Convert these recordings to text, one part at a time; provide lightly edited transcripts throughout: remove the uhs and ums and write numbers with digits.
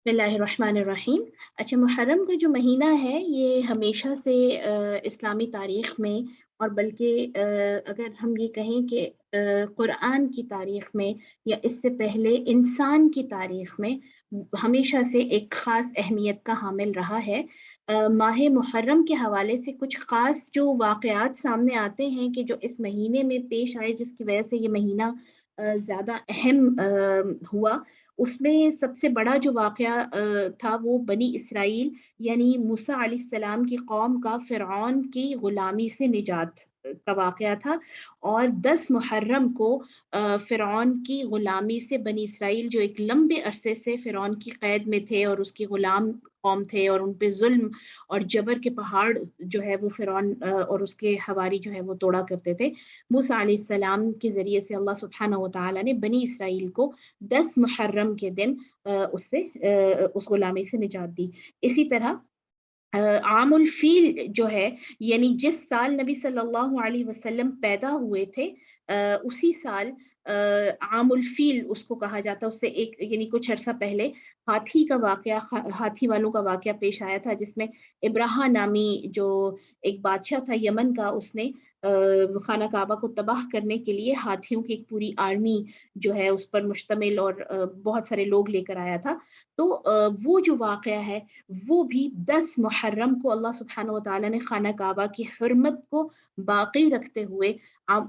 बिस्मिल्लाहिर्रहमानिर्रहीम। अच्छा, मुहर्रम का जो महीना है ये हमेशा से इस्लामी तारीख़ में और बल्कि अगर हम ये कहें कि क़ुरआन की तारीख़ में या इससे पहले इंसान की तारीख़ में हमेशा से एक ख़ास अहमियत का हामिल रहा है। माह मुहर्रम के हवाले से कुछ ख़ास जो वाक़यात सामने आते हैं कि जो इस महीने में पेश आए जिसकी वजह से ये महीना ज़्यादा अहम हुआ। उसमें सबसे बड़ा जो वाक़या था वो बनी इसराइल यानी मूसा अलैहिस्सलाम की कौम का फ़िरऔन की ग़ुलामी से निजात का वाक़या था। और 10 मुहर्रम को फ़िरऔन की ग़ुलामी से बनी इसराइल जो एक लंबे अरसे से फ़िरऔन की क़ैद में थे और उसके ग़ुलाम कौम थे और उन पे ज़ुल्म और जबर के पहाड़ जो है वो फ़िरऔन और उसके हवारी जो है वो तोड़ा करते थे। मूसा अलैहिस्सलाम के ज़रिए से अल्लाह सुब्हानहू व तआला ने बनी इसराइल को 10 मुहर्रम के दिन उस गुलामी से निजात दी। इसी तरह आमुल फ़ील जो है यानी जिस साल नबी सल्लल्लाहु अलैहि वसल्लम पैदा हुए थे उसी साल आमुल फ़ील उसको कहा जाता है। उससे एक यानी कुछ अरसा पहले हाथी का वाक़या हाथी वालों का वाक़या पेश आया था जिसमें इब्राहा नामी जो एक बादशाह था यमन का उसने खाना काबा को तबाह करने के लिए हाथियों की एक पूरी आर्मी जो है उस पर मुश्तमिल और बहुत सारे लोग लेकर आया था। तो वो जो वाक़या है वो भी 10 मुहर्रम को अल्लाह सुब्हानहू व तआला ने खाना काबा की हुर्मत को बाक़ी रखते हुए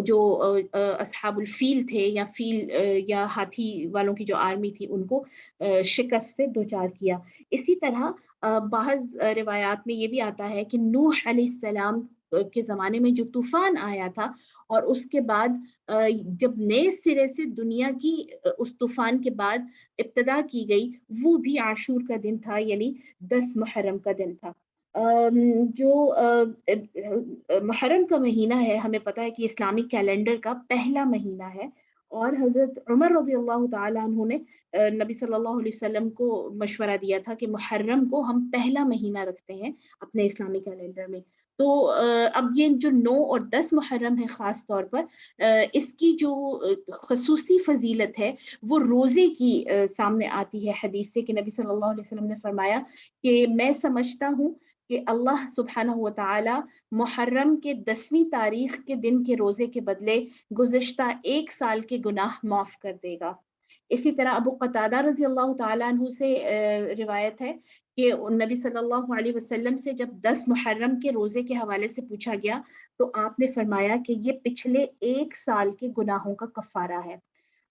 जो अस्हाबुल फ़ील थे या या हाथी वालों की जो आर्मी थी उनको शिकस्त से दो-चार किया। इसी तरह बाज़ रिवायात में ये भी आता है कि नूह अलैहिस्सलाम के ज़माने में जो तूफ़ान आया था और उसके बाद जब नए सिरे से दुनिया की उस तूफ़ान के बाद इब्तिदा की गई, वो भी आशूर का दिन था यानी 10 मुहर्रम का दिन था। जो मुहर्रम का महीना है, हमें पता है कि इस्लामिक कैलेंडर का पहला महीना है और हज़रत उमर रज़ियल्लाहु तआला अन्हु ने नबी सल्लल्लाहु अलैहि वसल्लम को मशवरा दिया था कि मुहर्रम को हम पहला महीना रखते हैं अपने इस्लामिक कैलेंडर में। तो अब ये जो 9 और 10 मुहर्रम है ख़ास तौर पर इसकी जो ख़ुसूसी फ़ज़ीलत है वो रोज़े की सामने आती है हदीस से कि नबी सल्लल्लाहु अलैहि वसल्लम ने फरमाया कि मैं समझता हूँ कि अल्लाह सुब्हानहू व तआला मुहर्रम के 10वीं तारीख के दिन के रोज़े के बदले गुज़िश्ता 1 साल के गुनाह माफ़ कर देगा। इसी तरह अबू कतादा रज़ियल्लाहु तआला अन्हु से रिवायत है कि नबी सल्लल्लाहु अलैहि वसल्लम से जब 10 मुहर्रम के रोज़े के हवाले से पूछा गया, तो आपने फरमाया कि ये पिछले 1 साल के गुनाहों का कफ़ारा है।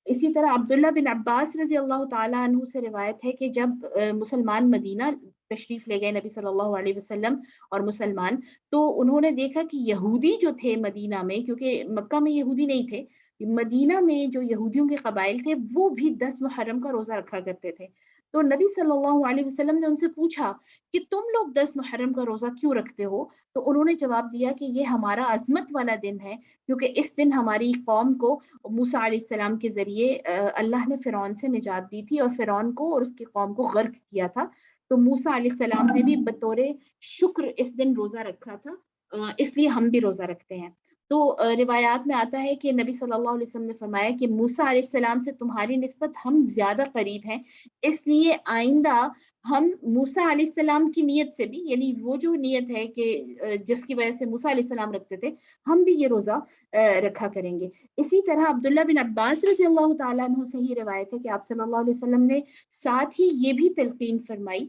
इसी तरह अब्दुल्ला बिन अब्बास रज़ियल्लाहु तआला अन्हु से रिवायत है कि जब मुसलमान मदीना तशरीफ़ ले गए नबी सल्लल्लाहु अलैहि वसल्लम और मुसलमान, तो उन्होंने देखा कि यहूदी जो थे मदीना में क्योंकि मक्का में यहूदी नहीं थे, मदीना में जो यहूदियों के कबाइल थे वो भी 10 मुहर्रम का रोज़ा रखा करते थे। तो नबी सल्लल्लाहु अलैहि वसल्लम ने उनसे पूछा कि तुम लोग 10 मुहर्रम का रोज़ा क्यों रखते हो? तो उन्होंने जवाब दिया कि ये हमारा अज़मत वाला दिन है क्योंकि इस दिन हमारी कौम को मूसा अलैहिस्सलाम के ज़रिए अल्लाह ने फ़िरौन से निजात दी थी और फ़िरौन को और उसकी कौम को गर्क किया था। तो मूसा अलैहिस्सलाम ने भी बतौर शुक्र इस दिन रोज़ा रखा था इसलिए हम भी रोज़ा रखते हैं। तो रिवायात में आता है कि नबी सल्लल्लाहु अलैहि वसल्लम ने फरमाया कि मूसा अलैहिस्सलाम से तुम्हारी निस्बत हम ज़्यादा करीब हैं, इसलिए आइंदा हम मूसा अलैहिस्सलाम की नियत से भी यानी वो जो नियत है कि जिसकी वजह से मूसा अलैहिस्सलाम रखते थे, हम भी ये रोज़ा रखा करेंगे। इसी तरह अब्दुल्ला बिन अब्बास रज़ियल्लाहु तआला अन्हु से ही रिवायत है कि आप सल्लल्लाहु अलैहि वसल्लम ने साथ ही ये भी तलकीन फरमाई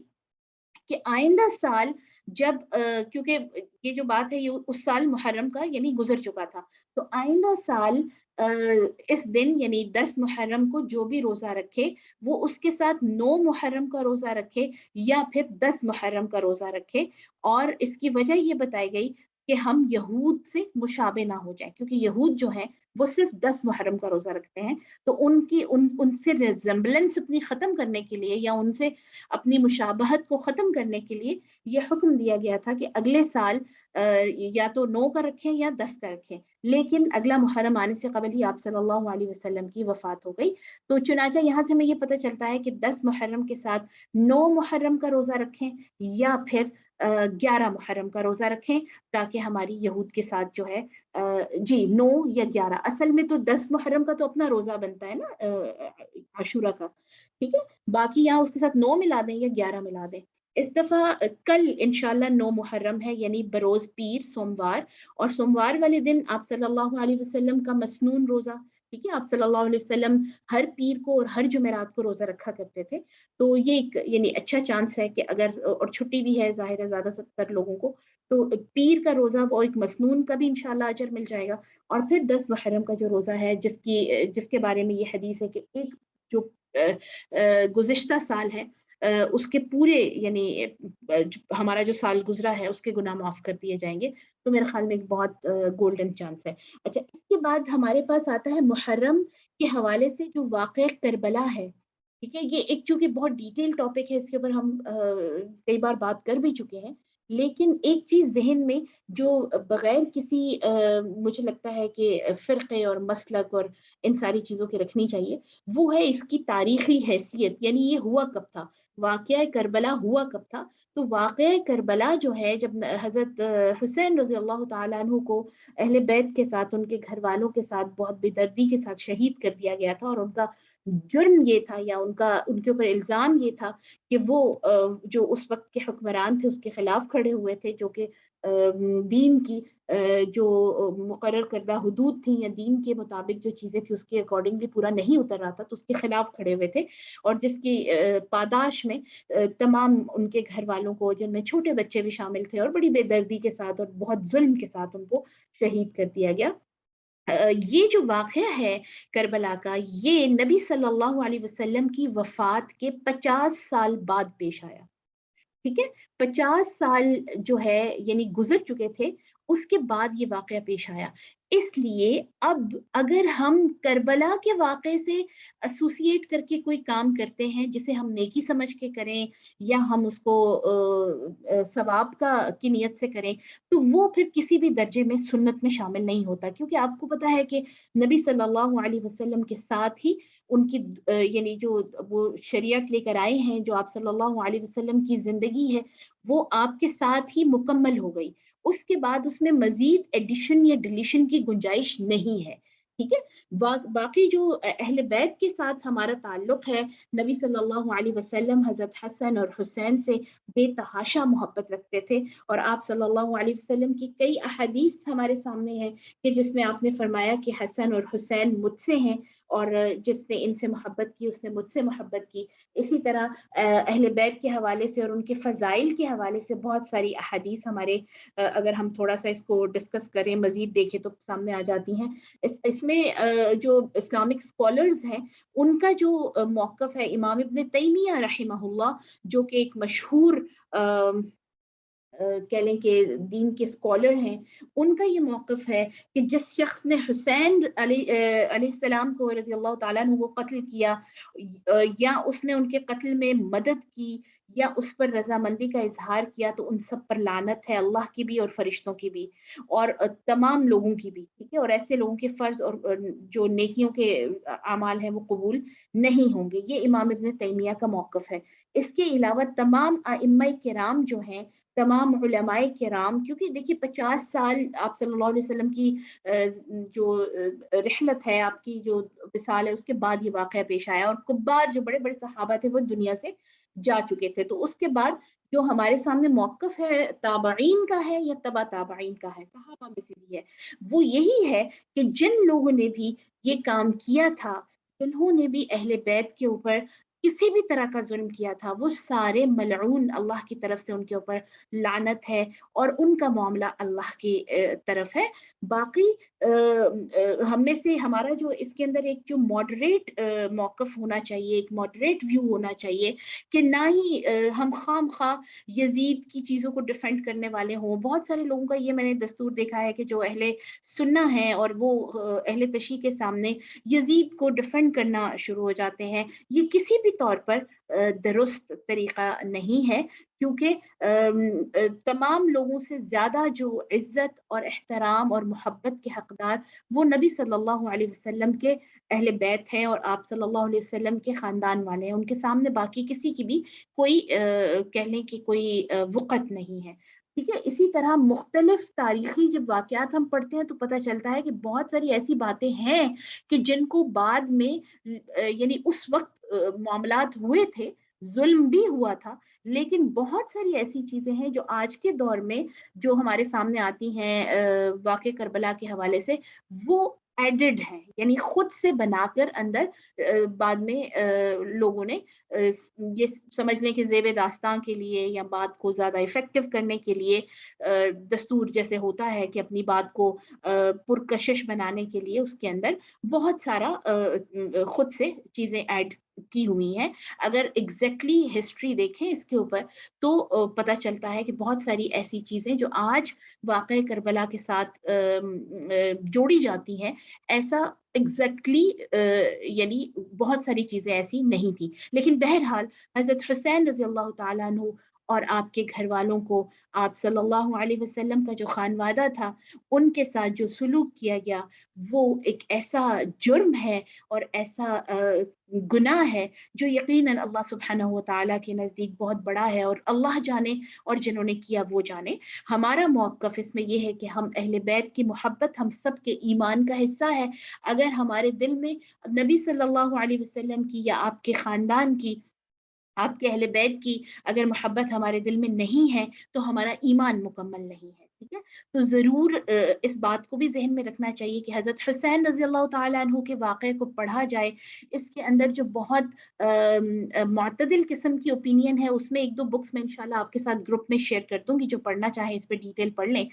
कि आइंदा साल जब क्योंकि ये जो बात है ये उस साल मुहर्रम का यानी गुज़र चुका था। तो आइंदा साल अ, इस दिन यानी 10 मुहर्रम को जो भी रोज़ा रखे, वो उसके साथ 9 मुहर्रम का रोज़ा रखे या फिर 10 मुहर्रम का रोज़ा रखे और इसकी वजह ये बताई गई कि हम यहूद से मुशाबे ना हो जाएँ क्योंकि यहूद जो हैं, वो सिर्फ़ 10 मुहर्रम का रोज़ा रखते हैं। तो उनसे रिज़ेम्बलेंस अपनी ख़त्म करने के लिए या उनसे अपनी मुशाबहत को ख़त्म करने के लिए ये हुक्म दिया गया था कि अगले साल या तो 9 का रखें या 10 का रखें। लेकिन अगला मुहर्रम आने से क़बल ही आप सल्लल्लाहु अलैहि वसल्लम की वफ़ात हो गई। तो चुनांचे यहाँ से हमें ये पता चलता है कि 10 मुहर्रम के साथ 9 मुहर्रम का रोज़ा रखें या फिर 11 मुहर्रम का रोज़ा रखें ताकि हमारी यहूद के साथ जो है जी 9 या 11 असल में तो 10 मुहर्रम का तो अपना रोज़ा बनता है ना आशूरा का। ठीक है? बाकी यहाँ उसके साथ 9 मिला दें या 11 मिला दें। इस दफ़ा कल इंशाअल्लाह 9 मुहर्रम है, यानी बरोज़ पीर सोमवार, और सोमवार वाले दिन आप सल्लल्लाहु अलैहि वसल्लम का मसनून रोज़ा, ठीक है? आप सल्लल्लाहु अलैहि वसल्लम हर पीर को और हर जुमेरात को रोज़ा रखा करते थे। तो ये एक यानी अच्छा चांस है कि अगर और छुट्टी भी है ज़ाहिर है ज़्यादातर लोगों को, तो पीर का रोज़ा वो एक मसनून का भी इंशाअल्लाह अजर मिल जाएगा। और फिर 10 मुहर्रम का जो रोज़ा है जिसके बारे में ये हदीस है कि एक जो गुज़िश्ता साल है, उसके पूरे यानी हमारा जो साल गुज़रा है उसके गुनाह माफ़ कर दिए जाएँगे। तो मेरे ख़्याल में एक बहुत गोल्डन चांस है। अच्छा, इसके बाद हमारे पास आता है मुहर्रम के हवाले से जो वाक़या करबला है, ठीक है? ये एक चूँकि बहुत डिटेल टॉपिक है, इसके ऊपर हम कई बार बात कर भी चुके हैं। लेकिन एक चीज़ ज़हन में जो बग़ैर किसी मुझे लगता है कि फ़िरक़े और मसलक और इन सारी चीज़ों के रखनी चाहिए, वो है इसकी तारीख़ी हैसियत, यानी ये हुआ कब था? वाक़या करबला हुआ कब था? तो वाक़या करबला जो है, जब हज़रत हुसैन रज़ी अल्लाह तआला अन्हु को अहले बैत के साथ, उनके घरवालों के साथ बहुत बेदर्दी के साथ शहीद कर दिया गया था, और उनका जुर्म ये था या उनके ऊपर इल्ज़ाम ये था कि वो जो उस वक़्त के हुक्मरान थे उसके खिलाफ खड़े हुए थे, जो कि दीन की जो मुकर्रर करदा हुदूद थी या दीन के मुताबिक जो चीज़ें थी उसके अकॉर्डिंगली पूरा नहीं उतर रहा था, तो उसके खिलाफ खड़े हुए थे। और जिसकी पादाश में तमाम उनके घरवालों को, जिनमें छोटे बच्चे भी शामिल थे, और बड़ी बेदर्दी के साथ और बहुत ज़ुल्म के साथ उनको शहीद कर दिया गया। ये जो वाक़या है करबला का, ये नबी सल्लल्लाहु अलैहि वसल्लम की वफ़ात के 50 साल बाद पेश आया। ठीक है? 50 साल जो है यानी गुज़र चुके थे, उसके बाद ये वाक़या पेश आया। इसलिए अब अगर हम करबला के वाक़ये से एसोसिएट करके कोई काम करते हैं, जिसे हम नेकी समझ के करें या हम उसको सवाब का की नियत से करें, तो वो फिर किसी भी दर्जे में सुन्नत में शामिल नहीं होता। क्योंकि आपको पता है कि नबी सल्लल्लाहु अलैहि वसल्लम के साथ ही उनकी यानी जो वो शरीयत लेकर आए हैं, जो आप सल्लल्लाहु अलैहि वसल्लम की ज़िंदगी है, वो आपके साथ ही मुकम्मल हो गई। उसके बाद उसमें मज़ीद एडिशन या डिलीशन की गुंजाइश नहीं है, ठीक है? बाकी जो अहले बैत के साथ हमारा ताल्लुक है, नबी सल्लल्लाहु अलैहि वसल्लम हज़रत हसन और हुसैन से बेतहाशा मोहब्बत रखते थे, और आप सल्लल्लाहु अलैहि वसल्लम की कई अहादीस हमारे सामने हैं कि जिसमें आपने फरमाया कि हसन और हुसैन मुझसे हैं, और जिसने इनसे मोहब्बत की उसने मुझसे मोहब्बत की। इसी तरह अहले बैत के हवाले से और उनके फ़ज़ाइल के हवाले से बहुत सारी अहादीस हमारे अगर हम थोड़ा-सा इसको डिस्कस करें, मज़ीद देखें तो सामने आ जाती हैं। इसमें जो इस्लामिक स्कॉलर्स हैं, उनका जो मौक़िफ़ है, इमाम इब्न तैमिया रहमहुल्लाह, जो कि एक मशहूर अ कह लें कि दीन के स्कॉलर हैं, उनका ये मौक़िफ़ है कि जिस शख़्स ने हुसैन अलैहिस्सलाम को रज़ी अल्लाह तआला अन्हु को कत्ल किया, या उसने उनके कत्ल में मदद की या उस पर रज़ामंदी का इज़हार किया, तो उन सब पर लानत है, अल्लाह की भी और फ़रिश्तों की भी, और तमाम लोगों की भी, ठीक है? और ऐसे लोगों के फ़र्ज़ और जो नेकियों के अमाल हैं वो कबूल नहीं होंगे। ये इमाम इब्न तैमिया का मौक़िफ़ है। इसके अलावा तमाम अइम्मा किराम जो हैं, तमाम उलमाए किराम, क्योंकि देखिए 50 साल आप सल्लल्लाहु अलैहि वसल्लम की जो रिहलत है, आपकी जो विसाल है, उसके बाद ये वाक़या पेश आया, और कुब्बार जो बड़े-बड़े सहाबा थे वो दुनिया से जा चुके थे। तो उसके बाद जो हमारे सामने मौक़िफ़ है ताबईन का है या तबा ताबईन का है, सहाबा में से भी है, वो यही है कि जिन लोगों ने भी ये काम किया था, जिन्होंने भी अहले बैत के ऊपर किसी भी तरह का ज़ुल्म किया था, वो सारे मलऊन, अल्लाह की तरफ से उनके ऊपर लानत है, और उनका मामला अल्लाह की तरफ है। बाकी हम में से हमारा जो इसके अंदर एक जो मॉडरेट मौक़िफ़ होना चाहिए, एक मॉडरेट व्यू होना चाहिए, कि ना ही हम ख़ाम-ख़ा यज़ीद की चीज़ों को डिफेंड करने वाले हों। बहुत सारे लोगों का ये मैंने दस्तूर देखा है कि जो अहले सुन्ना हैं, और वो अहले तशी के सामने यज़ीद को डिफेंड करना शुरू हो जाते हैं। ये किसी भी तौर पर दुरुस्त तरीक़ा नहीं है, क्योंकि तमाम लोगों से ज़्यादा जो इज़्ज़त और एहतराम और मोहब्बत के हकदार वो नबी सल्लल्लाहु अलैहि वसल्लम के अहले बैत हैं, और आप सल्लल्लाहु अलैहि वसल्लम के ख़ानदान वाले हैं। उनके सामने बाकी किसी की भी कोई कह लें कि कोई वक़्त नहीं है। ٹھیک ہے. اسی طرح مختلف تاریخی جب واقعات ہم پڑھتے ہیں تو پتہ چلتا ہے کہ بہت ساری ایسی باتیں ہیں کہ جن کو بعد میں یعنی اس وقت معاملات ہوئے تھے، ظلم بھی ہوا تھا، لیکن بہت ساری ایسی چیزیں ہیں جو آج کے دور میں جو ہمارے سامنے آتی ہیں واقع کربلا کے حوالے سے، وہ ایڈڈ ہیں، یعنی خود سے بنا کر اندر بعد میں لوگوں نے یہ سمجھ لیں کہ زیب داستان کے لیے یا بات کو زیادہ افیکٹو کرنے کے لیے دستور جیسے ہوتا ہے کہ اپنی بات کو پرکشش بنانے کے لیے اس کے اندر بہت سارا خود سے چیزیں ایڈ کی ہوئی ہیں. اگر ایگزیکٹلی ہسٹری دیکھیں اس کے اوپر تو پتہ چلتا ہے کہ بہت ساری ایسی چیزیں جو آج واقع کربلا کے ساتھ جوڑی جاتی ہیں، ایسا ایگزیکٹلی یعنی بہت ساری چیزیں ایسی نہیں تھی. لیکن بہرحال حضرت حسین رضی اللہ تعالیٰ عنہ اور آپ کے گھر والوں کو آپ صلی اللہ علیہ وسلم کا جو خانوادہ تھا ان کے ساتھ جو سلوک کیا گیا، وہ ایک ایسا جرم ہے اور ایسا گناہ ہے جو یقیناً اللہ سبحانہ و تعالیٰ کے نزدیک بہت بڑا ہے، اور اللہ جانے اور جنہوں نے کیا وہ جانے. ہمارا موقف اس میں یہ ہے کہ ہم اہل بیت کی محبت ہم سب کے ایمان کا حصہ ہے. اگر ہمارے دل میں نبی صلی اللہ علیہ وسلم کی یا آپ کے خاندان کی، آپ کے اہل بیت کی اگر محبت ہمارے دل میں نہیں ہے تو ہمارا ایمان مکمل نہیں ہے. ٹھیک ہے. تو ضرور اس بات کو بھی ذہن میں رکھنا چاہیے کہ حضرت حسین رضی اللہ تعالیٰ عنہ کے واقعے کو پڑھا جائے. اس کے اندر جو بہت معتدل قسم کی اوپینین ہے، اس میں ایک دو بکس میں انشاءاللہ آپ کے ساتھ گروپ میں شیئر کر دوں گی، جو پڑھنا چاہیں اس پہ ڈیٹیل پڑھ لیں.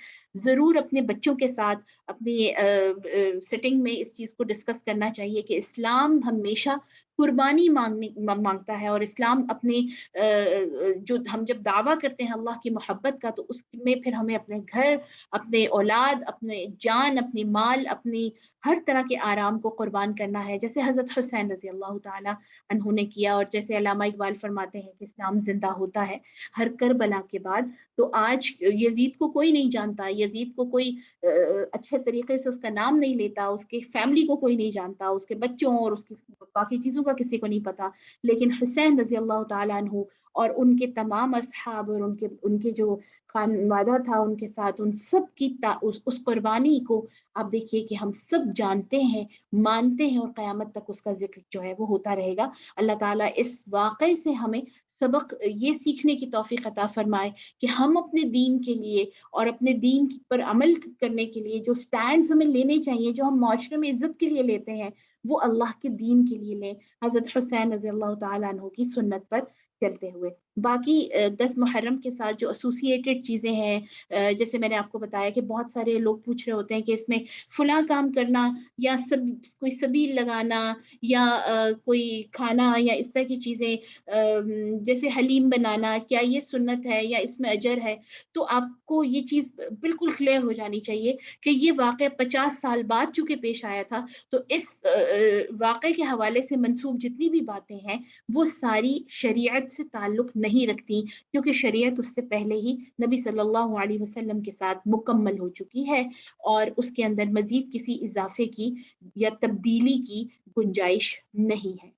ضرور اپنے بچوں کے ساتھ اپنی سٹنگ میں اس چیز کو ڈسکس کرنا چاہیے کہ اسلام ہمیشہ قربانی مانگتا ہے، اور اسلام اپنے جو ہم جب دعویٰ کرتے ہیں اللہ کی محبت کا، تو اس میں پھر ہمیں اپنے گھر، اپنے اولاد، اپنے جان، اپنی مال، اپنی ہر طرح کے آرام کو قربان کرنا ہے، جیسے حضرت حسین رضی اللہ تعالیٰ عنہ نے کیا. اور جیسے علامہ اقبال فرماتے ہیں کہ اسلام زندہ ہوتا ہے ہر کربلا کے بعد. تو آج یزید کو کوئی نہیں جانتا، یزید کو کوئی اچھے طریقے سے اس کا نام نہیں لیتا، اس کے فیملی کو کوئی نہیں جانتا، اس کے بچوں اور اس کی باقی چیزوں کا کسی کو نہیں پتا. لیکن حسین رضی اللہ تعالیٰ عنہ اور ان کے تمام اصحاب اور ان کے جو خانوادہ تھا ان کے ساتھ، ان سب کی اس قربانی کو آپ دیکھیے کہ ہم سب جانتے ہیں، مانتے ہیں، اور قیامت تک اس کا ذکر جو ہے وہ ہوتا رہے گا. اللہ تعالیٰ اس واقعے سے ہمیں سبق یہ سیکھنے کی توفیق عطا فرمائے کہ ہم اپنے دین کے لیے اور اپنے دین پر عمل کرنے کے لیے جو سٹینڈز ہمیں لینے چاہیے، جو ہم معاشرے میں عزت کے لیے لیتے ہیں، وہ اللہ کے دین کے لیے لیں، حضرت حسین رضی اللہ تعالیٰ عنہ کی سنت پر چلتے ہوئے. باقی 10 محرم کے ساتھ جو ایسوسیٹڈ چیزیں ہیں، جیسے میں نے آپ کو بتایا کہ بہت سارے لوگ پوچھ رہے ہوتے ہیں کہ اس میں فلاں کام کرنا یا کوئی سبیل لگانا یا کوئی کھانا یا اس طرح کی چیزیں، جیسے حلیم بنانا، کیا یہ سنت ہے یا اس میں اجر ہے؟ تو آپ کو یہ چیز بالکل کلیئر ہو جانی چاہیے کہ یہ واقعہ 50 سال بعد چونکہ پیش آیا تھا، تو اس واقعے کے حوالے سے منسوب جتنی بھی باتیں ہیں وہ ساری شریعت سے تعلق نہیں رکھتی، کیونکہ شریعت اس سے پہلے ہی نبی صلی اللہ علیہ وسلم کے ساتھ مکمل ہو چکی ہے، اور اس کے اندر مزید کسی اضافے کی یا تبدیلی کی گنجائش نہیں ہے.